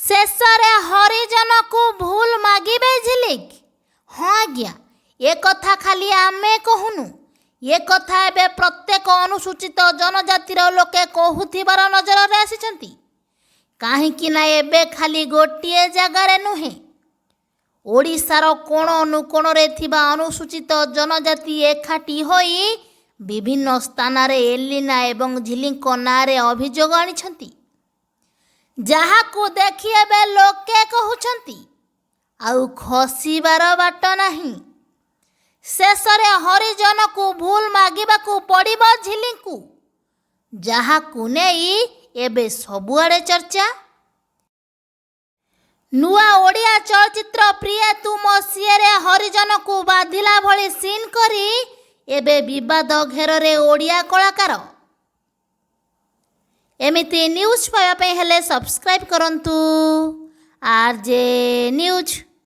ଶେଷରେ ହରିଜନକୁ ଭୁଲ ମାଗିବେ ଝିଲିକ। ହଁ ଆଜ୍ଞା, ଏ କଥା ଖାଲି ଆମେ କହୁନୁ, ଏ କଥା ଏବେ ପ୍ରତ୍ୟେକ ଅନୁସୂଚିତ ଜନଜାତିର ଲୋକେ କହୁଥିବାର ନଜରରେ ଆସିଛନ୍ତି। କାହିଁକି ନା ଏବେ ଖାଲି ଗୋଟିଏ ଜାଗାରେ ନୁହେଁ, ଓଡ଼ିଶାର କୋଣ ଅନୁକୋଣରେ ଥିବା ଅନୁସୂଚିତ ଜନଜାତି ଏକାଠି ହୋଇ ବିଭିନ୍ନ ସ୍ଥାନରେ ଏଲିନା ଏବଂ ଝିଲିଙ୍କ ନାଁରେ ଅଭିଯୋଗ ଆଣିଛନ୍ତି, ଯାହାକୁ ଦେଖି ଏବେ ଲୋକେ କହୁଛନ୍ତି ଆଉ ଖସିବାର ବାଟ ନାହିଁ। ଶେଷରେ ହରିଜନକୁ ଭୁଲ ମାଗିବାକୁ ପଡ଼ିବ ଝିଲିଙ୍କୁ, ଯାହାକୁ ନେଇ ଏବେ ସବୁଆଡ଼େ ଚର୍ଚ୍ଚା। ନୂଆ ଓଡ଼ିଆ ଚଳଚ୍ଚିତ୍ର ପ୍ରିୟେ ତୁ ମୋ ସିଏରେ ହରିଜନକୁ ବାଧିଲା ଭଳି ସିନ୍ କରି ଏବେ ବିବାଦ ଘେରରେ ଓଡ଼ିଆ କଳାକାର। ଏମିତି ନ୍ୟୁଜ୍ ପାଇବା ପାଇଁ ହେଲେ ସବସ୍କ୍ରାଇବ୍ କରନ୍ତୁ RJ ନ୍ୟୁଜ୍।